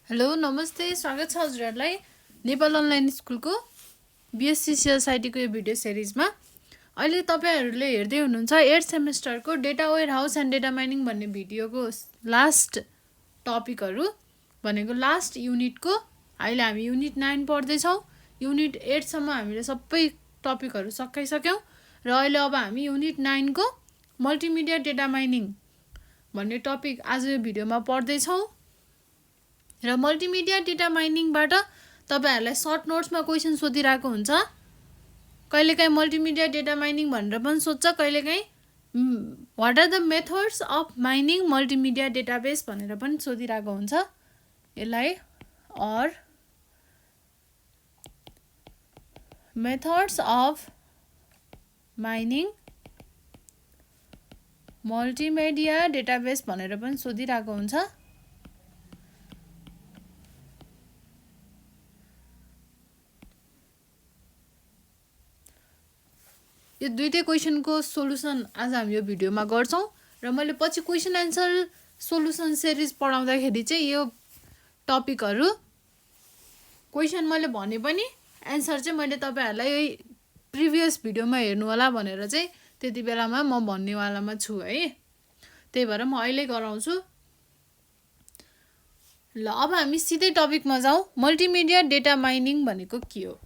Hello नमस्ते स्वागत छ हजुरहरूलाई नेपाल अनलाइन स्कुलको बिएससी सोसाइटीको यो भिडियो सिरिजमा। अहिले तपाईहरूले हेर्दै हुनुहुन्छ 8th सेमेस्टरको data warehouse and data mining भन्ने भिडियोको लास्ट टपिकहरू भनेको लास्ट युनिटको। अहिले हामी युनिट 9 पढ्दैछौँ। युनिट 8 सम्म हामीले सबै टपिकहरू सकाइसक्यौँ र अहिले अब हामी युनिट 9 को मल्टिमिडिया डेटा माइनिङ भन्ने टपिक आज यो भिडियोमा पढ्दैछौँ। र मल्टिमिडिया डेटा माइनिङबाट तपाईहरुलाई सर्ट नोट्समा क्वेशन सोधिरहेको हुन्छ। कहिलेकाहीँ मल्टिमिडिया डेटा माइनिङ भनेर पनि सोध्छ, कहिलेकाहीँ what are the methods of mining multimedia database भनेर पनि सोधिरहेको हुन्छ। यसलाई or methods of mining multimedia database भनेर पनि सोधिरहेको हुन्छ। यो दुईटै क्वेशनको सोलुसन आज हामी यो भिडियोमा गर्छौं र मैले पछि क्वेशन एन्सर सोलुसन सिरिज पढाउँदाखेरि चाहिँ यो टपिकहरू क्वेशन मैले भने पनि एन्सर चाहिँ मैले तपाईहरुलाई प्रिभियस भिडियोमा हेर्नु होला भनेर चाहिँ त्यति बेलामा म भन्नेवालामा छु है। त्यही भएर म अहिले गराउँछु। ल अब हामी सिधै टपिकमा जाउँ। मल्टिमिडिया डेटा माइनिङ भनेको के हो?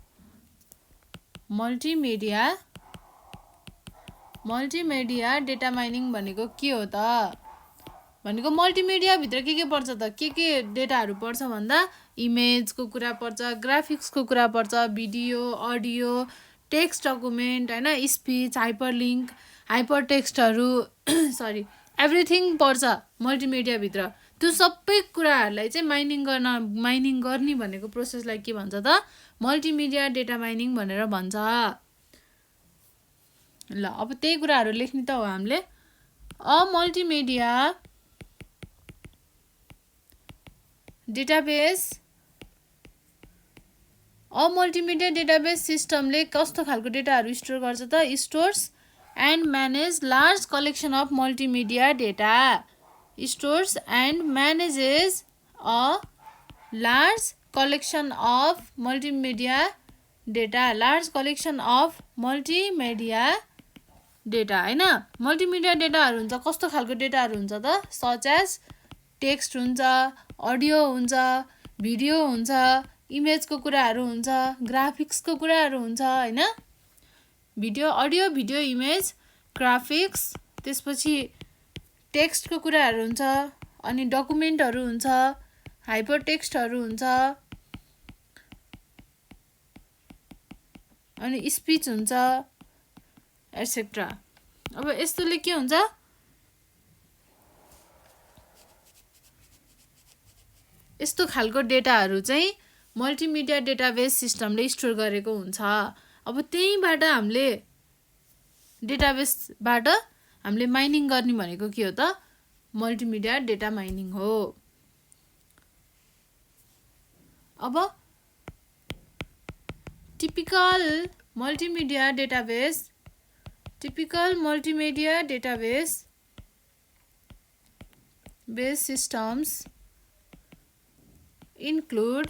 मल्टिमिडिया डेटा माइनिङ भनेको के हो त भनेको मल्टिमिडिया भित्र के पर्छ त? के डेटाहरू पर्छ भन्दा इमेजको कुरा पर्छ, ग्राफिक्सको कुरा पर्छ, भिडियो, अडियो, टेक्स्ट डकुमेन्ट हैन, स्पीच, हाइपरलिंक, हाइपर टेक्स्टहरू सरी एभ्रिथिङ पर्छ मल्टिमिडिया भित्र। त्यो सबै कुराहरूलाई चाहिँ माइनिङ गर्ने भनेको प्रोसेसलाई के भन्छ त? मल्टिमिडिया डेटा माइनिङ भनेर भन्छ। ल अब त्यही कुराहरू लेख्ने त हो हामीले। अ मल्टिमिडिया डेटाबेस सिस्टमले कस्तो खालको डेटाहरू स्टोर गर्छ त? Stores and manage large collection of multimedia data. Stores and manages a large collection of multimedia data. Large collection of multimedia data हैन। मल्टिमिडिया डेटाहरू हुन्छ कस्तो खालको डेटाहरू हुन्छ त? सच एज टेक्स्ट हुन्छ, अडियो हुन्छ, भिडियो हुन्छ, इमेजको कुराहरू हुन्छ, ग्राफिक्सको कुराहरू हुन्छ हैन। भिडियो, इमेज, ग्राफिक्स, त्यसपछि टेक्स्टको कुराहरू हुन्छ, अनि डकुमेन्टहरू हुन्छ, हाइपर टेक्स्टहरू हुन्छ, अनि स्पीच हुन्छ एटसेट्रा। अब यस्तोले के हुन्छ? यस्तो खालको डेटाहरू चाहिँ मल्टिमिडिया डेटाबेस सिस्टमले स्टोर गरेको हुन्छ। अब त्यहीबाट हामीले डेटाबेसबाट हामीले माइनिङ गर्ने भनेको के हो त? मल्टिमिडिया डेटा माइनिङ हो। अब typical multimedia database systems include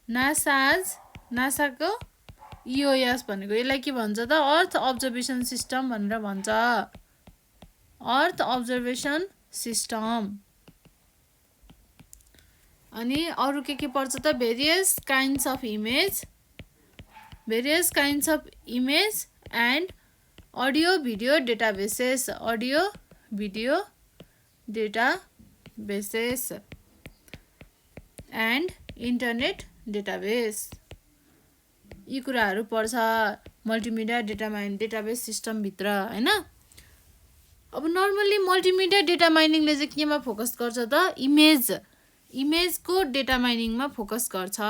नासाको EOS भनेको यसलाई के भन्छ त? अर्थ अब्जर्भेसन सिस्टम भनेर भन्छ। अर्थ अब्जर्भेसन सिस्टम। अनि अरु के पर्छ त? Various kinds of image and audio video databases. And internet database. यी कुराहरू पर्छ मल्टिमिडिया डेटाबेस सिस्टम भित्र हैन। अब नर्मली मल्टिमिडिया डेटा माइनिङले चाहिँ केमा फोकस गर्छ त? इमेजको डेटा माइनिङमा फोकस गर्छ।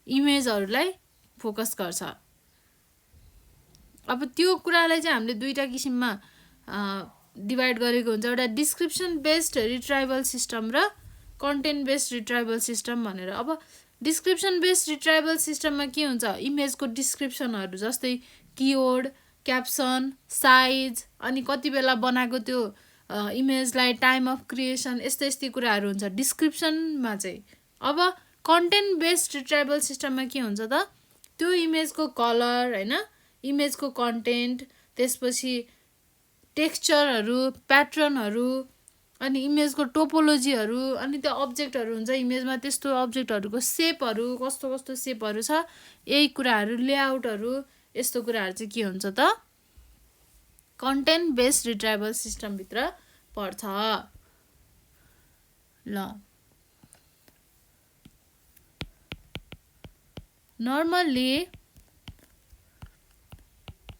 इमेजहरूलाई फोकस गर्छ। अब त्यो कुरालाई चाहिँ हामीले दुईटा किसिममा डिभाइड गरेको हुन्छ। एउटा डिस्क्रिप्सन बेस्ड रिट्राइभल सिस्टम र कन्टेन्ट बेस्ड रिट्राइभल सिस्टम भनेर। अब डिस्क्रिप्सन बेस्ड रिट्राइभल सिस्टममा के हुन्छ? इमेजको डिस्क्रिप्सनहरू जस्तै किवर्ड, क्याप्सन, साइज, अनि कति बेला बनाएको त्यो इमेजलाई टाइम अफ क्रिएसन यस्तै कुराहरू हुन्छ डिस्क्रिप्सनमा चाहिँ। अब कन्टेन्ट बेस्ड रिट्राइभल सिस्टममा के हुन्छ त, त्यो इमेजको कलर होइन, इमेजको कन्टेन्ट, त्यसपछि टेक्स्चरहरू, प्याटर्नहरू, अनि इमेजको टोपोलोजीहरू, अनि त्यो अब्जेक्टहरू हुन्छ इमेजमा, त्यस्तो अब्जेक्टहरूको सेपहरू, कस्तो कस्तो सेपहरू छ, यही कुराहरू, लेआउटहरू, यस्तो कुराहरू चाहिँ के हुन्छ त कन्टेन्ट बेस्ड रिट्राइभल सिस्टमभित्र पर्छ। ल normally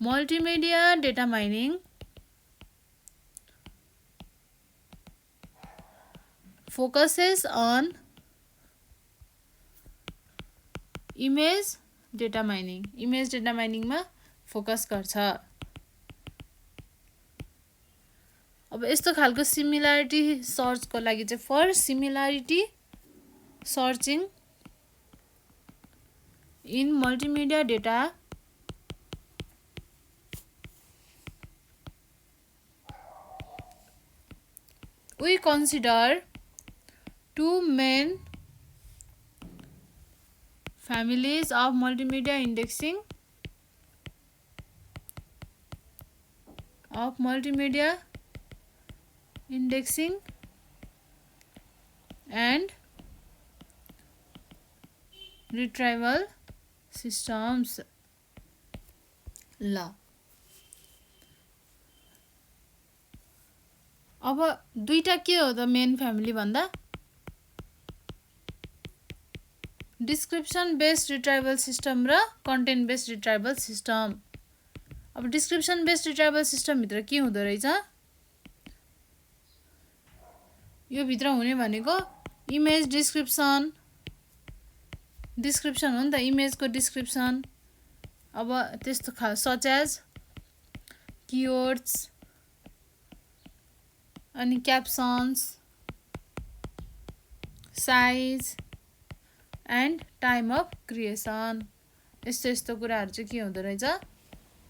multimedia data mining focuses on image data mining, image data mining मा फोकस गर्छ। अब यस्तो खालको सिमिलरिटी सर्चको लागि चाहिँ for similarity searching in multimedia data we consider two main families of multimedia indexing and retrieval systems। ल अब दुईटा के हो त मेन फ्यामिली भन्दा, डिस्क्रिप्सन बेस्ड रिट्राइभल सिस्टम र कन्टेन्ट बेस्ड रिट्राइभल सिस्टम। अब डिस्क्रिप्सन बेस्ड रिट्राइभल सिस्टमभित्र के हुँदो रहेछ, यो भित्र हुने भनेको इमेज डिस्क्रिप्सन हो नि त, इमेजको डिस्क्रिप्सन। अब त्यस्तो सच एज किवर्ड्स, अनि captions, size and time of creation, यस्तो कुराहरू चाहिँ के हुँदो रहेछ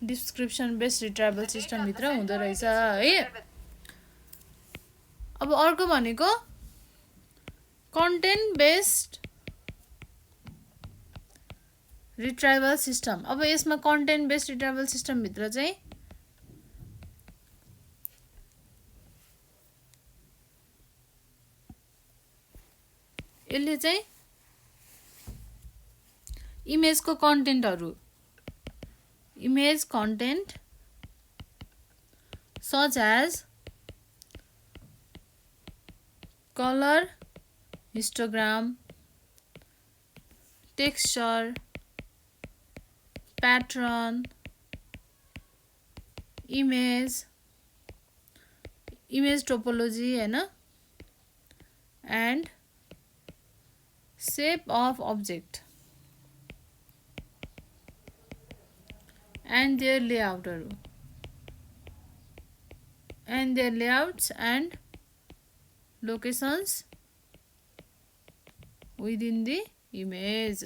डिस्क्रिप्सन बेस्ड रिट्राइभल सिस्टमभित्र हुँदो रहेछ है। अब अर्को भनेको कन्टेन्ट बेस्ड रिट्राइभल सिस्टम। अब यसमा कन्टेन्ट बेस्ड रिट्राइभल सिस्टमभित्र चाहिँ यसले चाहिँ इमेजको कन्टेन्टहरू, image content such as colour, histogram, texture, pattern, image topology होइन, and shape of object and their layouts and locations within the image।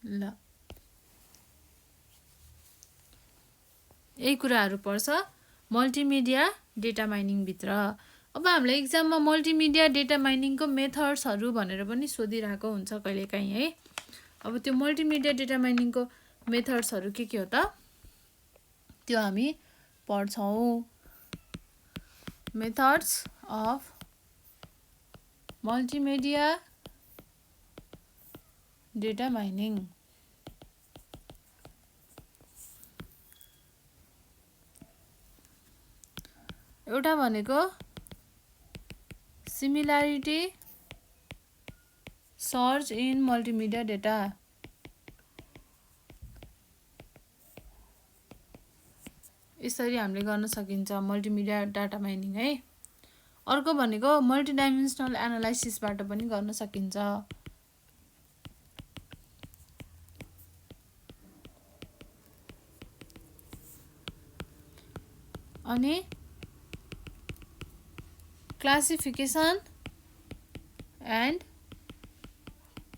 ल यही कुराहरू पर्छ मल्टिमिडिया डेटा माइनिङ भित्र। अब हामीलाई इक्जाममा मल्टिमिडिया डेटा माइनिङको मेथड्सहरू भनेर पनि सोधिरहेको हुन्छ कहिलेकाहीँ है। अब त्यो मल्टिमिडिया डेटा माइनिङको मेथड्सहरू के हो त, त्यो हामी पढ्छौँ। Methods of multimedia data mining. एउटा भनेको similarity search in multimedia data. यसरी हामीले गर्न सकिन्छ मल्टिमिडिया डाटा माइनिङ है। अर्को भनेको मल्टिडाइमेन्सनल एनालाइसिसबाट पनि गर्न सकिन्छ। अनि classification and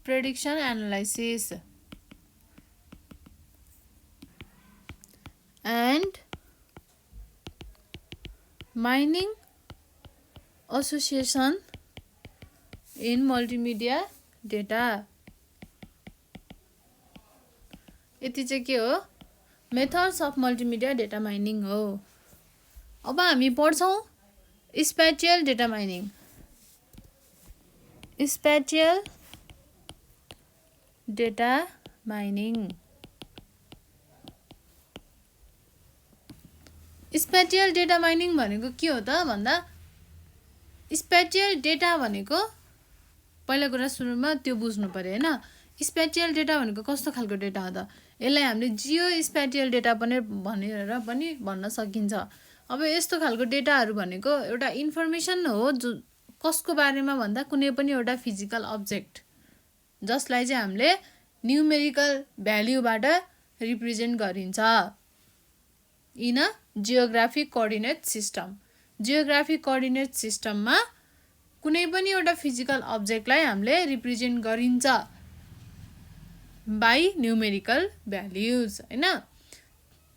prediction analysis and mining association in multimedia data. यति चाहिँ के हो, methods of multimedia data mining हो। अब हामी पढ्छौँ spatial data mining. Spatial data mining. Spatial data mining भनेको के हो त भन्दा, स्पेटियल डेटा भनेको पहिला कुरा सुरुमा त्यो बुझ्नु पर्यो हैन। स्पेटियल डेटा भनेको कस्तो खालको डेटा हो त, यसलाई हामीले जियो स्पेटियल डेटा पनि भनेर पनि भन्न सकिन्छ। अब यस्तो खालको डेटाहरू भनेको एउटा इन्फर्मेसन हो जो कसको बारेमा भन्दा कुनै पनि एउटा फिजिकल अब्जेक्ट जसलाई चाहिँ हामीले न्युमेरिकल भ्याल्युबाट रिप्रेजेन्ट गरिन्छ in a geographic coordinate system. Geographic coordinate सिस्टममा कुनै पनि एउटा फिजिकल अब्जेक्टलाई हामीले रिप्रेजेन्ट गरिन्छ बाई न्युमेरिकल भ्याल्युज हैन।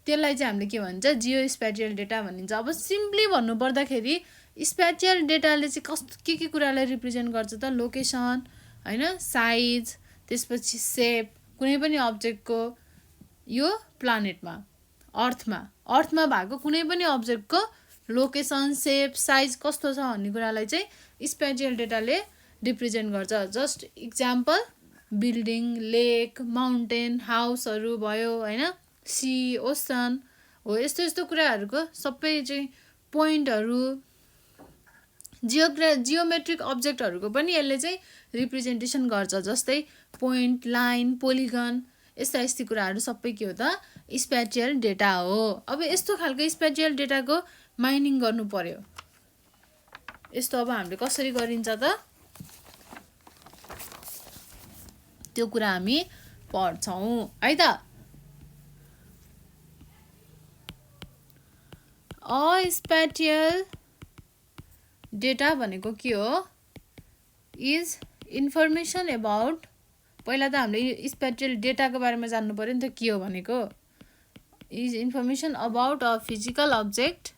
त्यसलाई चाहिँ हामीले के भन्छ, जियो स्पेटियल डेटा भनिन्छ। अब सिम्पली भन्नु पर्दाखेरि स्पेटियल डेटाले चाहिँ कस्तो के कुरालाई रिप्रेजेन्ट गर्छ त, लोकेसन हैन, साइज, त्यसपछि सेप, कुनै पनि अब्जेक्टको यो प्लानेटमा अर्थमा भएको कुनै पनि अब्जेक्टको लोकेसन, सेप, साइज कस्तो छ भन्ने कुरालाई चाहिँ स्पेटियल डेटाले रिप्रेजेन्ट गर्छ। जस्ट इक्जाम्पल बिल्डिङ, लेक, माउन्टेन, हाउसहरू भयो हैन, सी, ओसन हो, यस्तो कुराहरूको सबै चाहिँ पोइन्टहरू, जियोमेट्रिक अब्जेक्टहरूको पनि यसले चाहिँ रिप्रेजेन्टेसन गर्छ। जस्तै पोइन्ट, लाइन, पोलिगन, यस्ता कुराहरू सबै के हो त, स्पेटियल डेटा हो। अब यस्तो खालको स्पेटियल डेटाको माइनिङ गर्नु पर्यो। यस्तो अब हामीले कसरी गरिन्छ त त्यो कुरा हामी पढ्छौँ है त। स्पेटियल डेटा भनेको के हो, इज इन्फर्मेसन अबाउट, पहिला त हामीले स्पेटियल डेटाको बारेमा जान्नु पर्यो नि त के हो भनेको। Is information about a physical object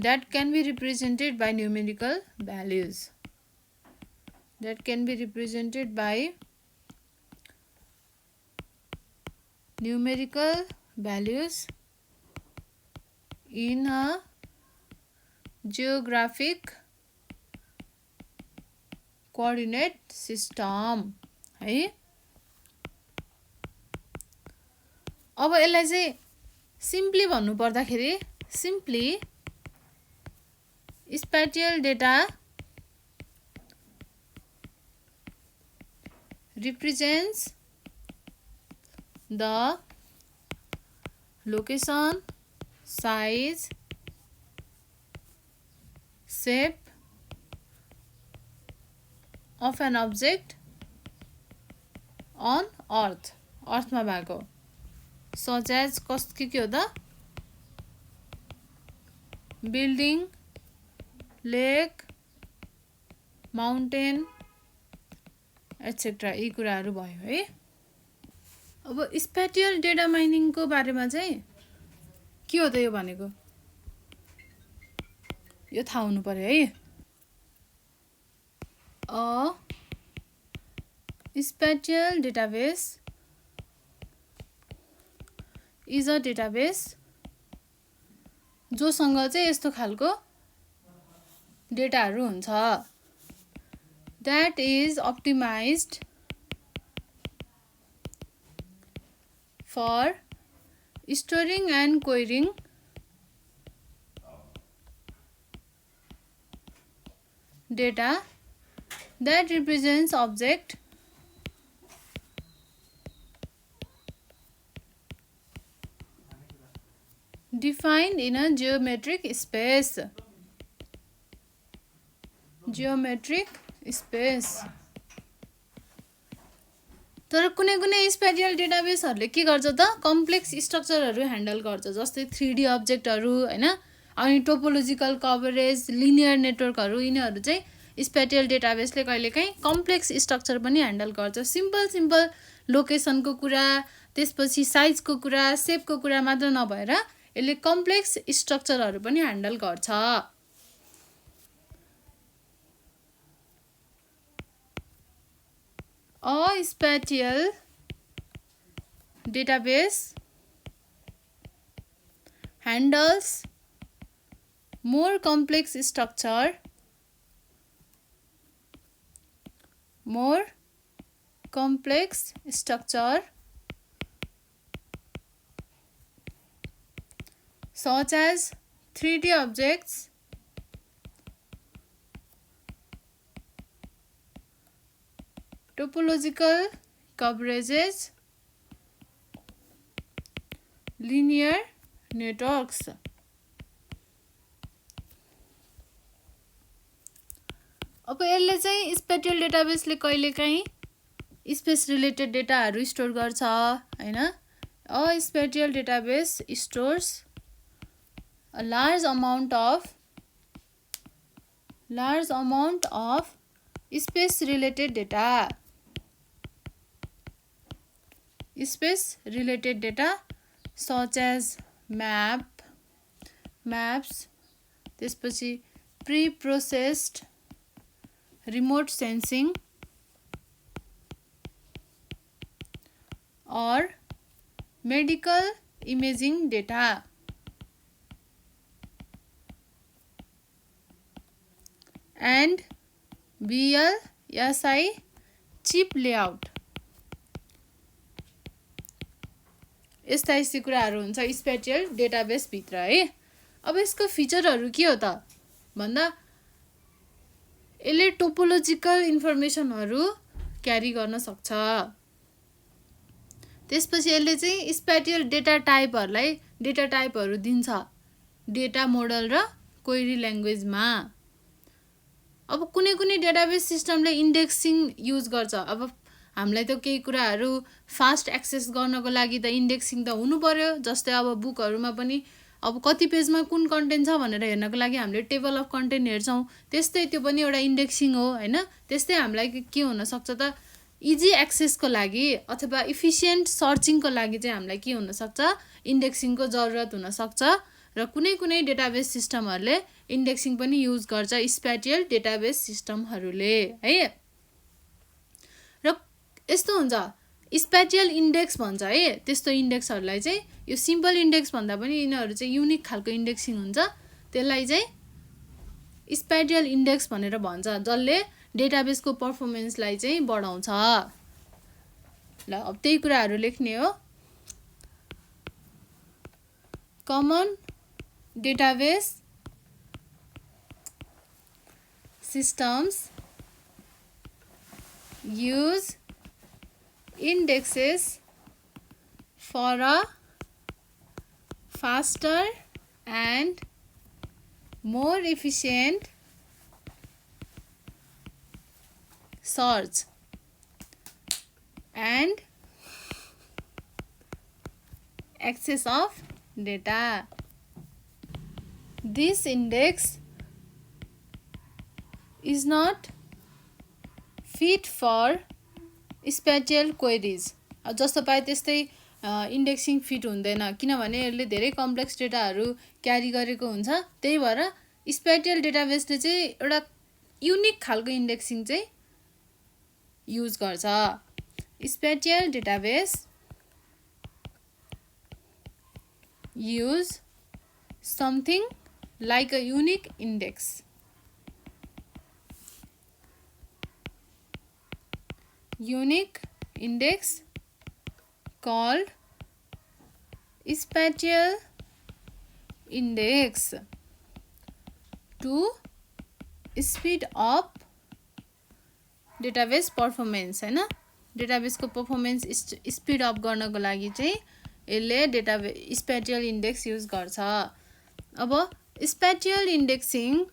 that can be represented by numerical values. That can be represented by numerical values in a geographic coordinate system है। अब यसलाई चाहिँ सिम्पली भन्नु पर्दाखेरि, simply spatial data represents the location, size, shape of an object on earth, अर्थमा भएको, such as के हो त, बिल्डिङ, लेक, माउन्टेन एटसेट्रा, यी कुराहरू भयो है। अब स्पेटियल डेटा माइनिङको बारेमा चाहिँ के हो त यो भनेको, यो थाहा हुनु पर्यो है। Spatial database is a database जोसँग चाहिँ यस्तो खालको डेटाहरू हुन्छ, that is optimized for storing and querying data that represents object defined in a geometric space. Geometric space. तर कुनै स्पेटियल डेटाबेसहरूले के गर्छ त, कम्प्लेक्स स्ट्रक्चरहरू ह्यान्डल गर्छ, जस्तै 3D अब्जेक्टहरू हैन, अनि टोपोलोजिकल कभरेज, लिनियर नेटवर्कहरू, यिनीहरू चाहिँ स्पेटियल डेटाबेसले कहिलेकाहीँ कम्प्लेक्स स्ट्रक्चर पनि ह्यान्डल गर्छ। सिम्पल लोकेसनको कुरा, त्यसपछि साइजको कुरा, सेपको कुरा मात्र नभएर यसले कम्प्लेक्स स्ट्रक्चरहरू पनि ह्यान्डल गर्छ। A spatial database handles more complex structure, such as 3D objects, topological coverages, linear networks। अब यसले चाहिँ स्पेटियल डेटाबेसले कहिलेकाहीँ स्पेस रिलेटेड डेटाहरू स्टोर गर्छ हैन। A spatial database stores a large amount of space related data such as maps, त्यसपछि pre-processed remote sensing or medical imaging data। and VLSI chip layout। यस्ता यस्ता कुराहरू हुन्छ स्पेटियल डेटाबेस भित्र है। अब यसको फिचरहरू के हो त भन्दा यसले टोपोलोजिकल इन्फर्मेसनहरू क्यारी गर्न सक्छ। त्यसपछि यसले चाहिँ स्पेटियल डेटा टाइपहरू दिन्छ डेटा मोडल र क्वेरी ल्याङ्ग्वेजमा। अब कुनै कुनै डेटाबेस सिस्टमले इन्डेक्सिङ युज गर्छ। अब हामीलाई त केही कुराहरू फास्ट एक्सेस गर्नको लागि त इन्डेक्सिङ त हुनु पर्यो। जस्तै अब बुकहरूमा पनि अब कति पेजमा कुन कन्टेन्ट छ भनेर हेर्नको लागि हामीले टेबल अफ कन्टेन्ट हेर्छौँ। त्यस्तै त्यो पनि एउटा इन्डेक्सिङ हो हैन। त्यस्तै हामीलाई के हुन सक्छ त इजी एक्सेसको लागि अथवा इफिसिएन्ट सर्चिङको लागि चाहिँ हामीलाई के हुन सक्छ इन्डेक्सिङको जरुरत हुन सक्छ। र कुनै कुनै डेटाबेस सिस्टमहरूले इन्डेक्सिङ पनि युज गर्छ स्पेटियल डेटाबेस सिस्टमहरूले है। र यस्तो हुन्छ स्पेटियल इन्डेक्स भन्छ है। त्यस्तो इन्डेक्सहरूलाई चाहिँ यो सिम्पल इन्डेक्स भन्दा पनि यिनीहरू चाहिँ युनिक खालको इन्डेक्सिङ हुन्छ। त्यसलाई चाहिँ स्पेटियल इन्डेक्स भनेर भन्छ जसले डेटाबेसको पर्फर्मेन्सलाई चाहिँ बढाउँछ। ल अब त्यही कुराहरू लेख्ने हो। Common database systems use indexes for a faster and more efficient search and access of data। This index is not fit for spatial queries। जस्तो पाए त्यस्तै इन्डेक्सिङ फिट हुँदैन किनभने यसले धेरै कम्प्लेक्स डेटाहरू क्यारी गरेको हुन्छ। त्यही भएर स्पेटियल डेटाबेसले चाहिँ एउटा युनिक खालको इन्डेक्सिङ चाहिँ युज गर्छ। Spatial database use something like a unique index called spatial index to speed up database performance हैन। डेटाबेसको पर्फर्मेन्स स्पिड अप गर्नको लागि चाहिँ यसले स्पेटियल इन्डेक्स युज गर्छ। अब spatial indexing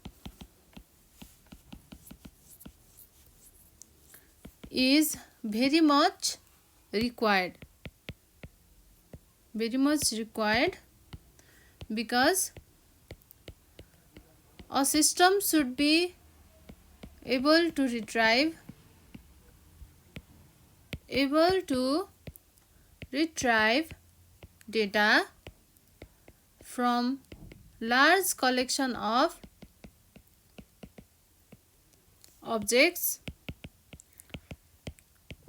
is very much required because a system should be able retrieve data from large collection of objects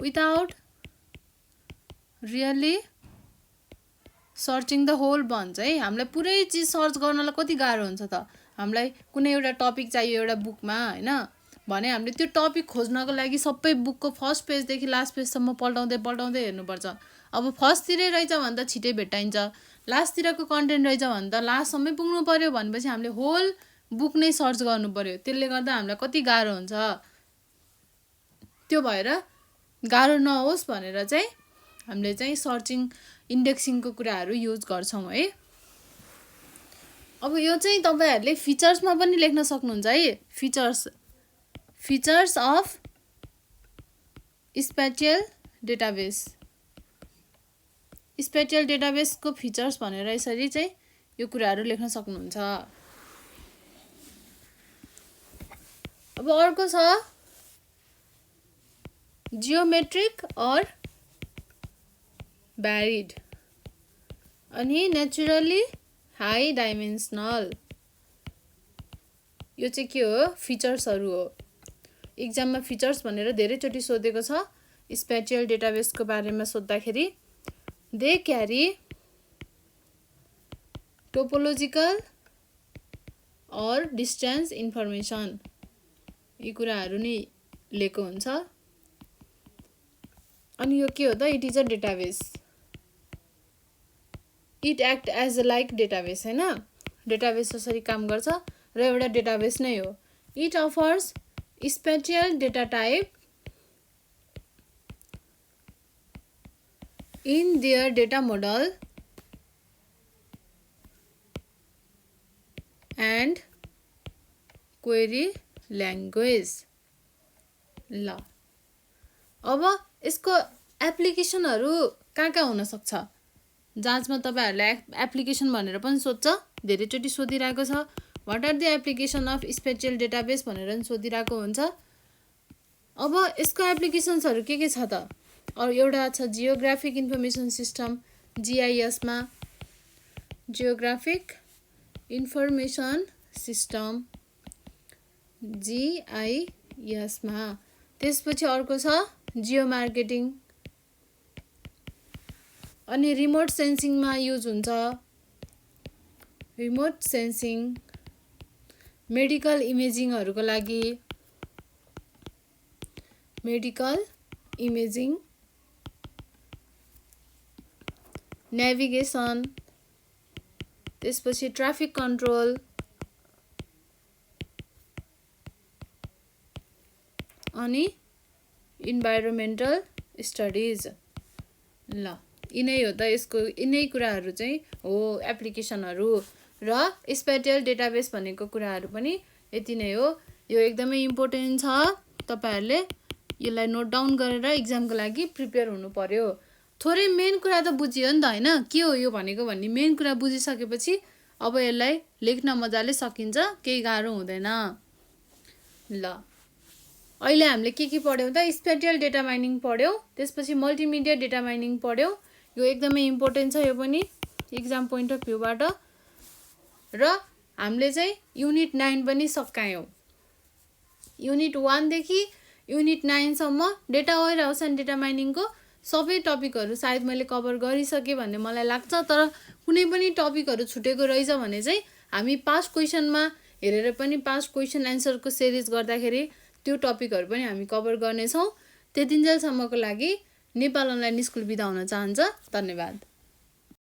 without really searching the whole भन्छ है। हामीलाई पुरै चिज सर्च गर्नलाई कति गाह्रो हुन्छ त। हामीलाई कुनै एउटा टपिक चाहियो एउटा बुकमा हैन भने हामीले त्यो टपिक खोज्नको लागि सबै बुकको फर्स्ट पेजदेखि लास्ट पेजसम्म पल्टाउँदै हेर्नुपर्छ। अब फर्स्टतिरै रहेछ भने त छिटै भेट्टाइन्छ, लास्टतिरको कन्टेन्ट रहेछ भने त लास्टसम्मै पुग्नु पर्यो भनेपछि हामीले होल बुक नै सर्च गर्नु पर्यो। त्यसले गर्दा हामीलाई कति गाह्रो हुन्छ। त्यो भएर गाह्रो नहोस् भनेर चाहिँ हामीले चाहिँ सर्चिङ इन्डेक्सिङको कुराहरू युज गर्छौँ है। अब यो चाहिँ तपाईहरुले फिचर्समा पनि लेख्न सक्नुहुन्छ है। Features of spatial database. Spatial डेटाबेसको फिचर्स भनेर यसरी चाहिँ यो कुराहरू लेख्न सक्नुहुन्छ। अब अर्को छ जियोमेट्रिक और varied अनि नेचुरली हाई डाइमेन्सनल। यो चाहिँ के हो? फिचर्सहरू हो। एक्जाममा फिचर्स भनेर धेरैचोटि सोधेको छ। स्पेटियल डेटाबेसको बारेमा सोध्दाखेरि दे क्यारी टोपोलोजिकल और डिस्टेन्स इन्फर्मेसन। यी कुराहरू नै लिएको हुन्छ। अनि यो के हो त? It is a database. It act as a like database हैन। डेटाबेस जसरी काम गर्छ र एउटा डेटाबेस नै हो। It offers spatial data type in their data model and query language. ल अब यसको एप्लिकेसनहरू कहाँ हुन सक्छ? जाँचमा तपाईहरुलाई एप्लिकेसन भनेर पनि सोध्छ, धेरैचोटि सोधिरहेको छ। What are the application of spatial database भनेर पनि सोधिरहेको हुन्छ। अब यसको एप्लिकेसन्सहरू के छ त? और एउटा छ जियोग्राफिक इन्फर्मेसन सिस्टम GIS मा, जियोग्राफिक इन्फर्मेसन सिस्टम GIS मा। त्यसपछि अर्को छ जियो मार्केटिङ अनि रिमोट सेन्सिङमा युज हुन्छ। रिमोट सेन्सिङ मेडिकल इमेजिङहरुको लागि, मेडिकल इमेजिङ, नेभिगेसन, त्यसपछि ट्राफिक कन्ट्रोल अनि इन्भाइरोमेन्टल स्टडिज। ल यिनै हो त यसको यिनै कुराहरू चाहिँ हो एप्लिकेसनहरू। र स्पेटियल डेटाबेस भनेको कुराहरू पनि यति नै हो। यो एकदमै इम्पोर्टेन्ट छ। तपाईहरुले यसलाई नोट डाउन गरेर एक्जामको लागि प्रिपेयर हुनु पर्यो। थोरै मेन कुरा त बुझियो नि त हैन, के हो यो भनेको भन्ने मेन कुरा बुझिसकेपछि अब यसलाई लेख्न मजाले सकिन्छ, केही गाह्रो हुँदैन। ल अहिले हामीले के पढ्यौं त? स्पेटियल डेटा माइनिङ पढ्यौं, त्यसपछि मल्टिमिडिया डेटा माइनिङ पढ्यौं। यो एकदमै इम्पोर्टेन्ट छ। यो पनि एक्जाम पोइन्ट अफ भ्यूबाट। र हामीले चाहिँ युनिट 9 पनि सकायौं। युनिट 1 देखि युनिट 9 सम्म data warehouse and data माइनिङको सबै टपिकहरू सायद मैले कभर गरिसके भन्ने मलाई लाग्छ। तर कुनै पनि टपिकहरू छुटेको रहेछ भने चाहिँ हामी पास्ट क्वेशनमा हेरेर पनि पास्ट क्वेशन एन्सरको सिरिज गर्दाखेरि त्यो टपिकहरू पनि हामी कभर गर्नेछौँ। त्यतिन्जेलसम्मको लागि नेपाल अनलाइन स्कुल बिदा हुन चाहन्छ। धन्यवाद।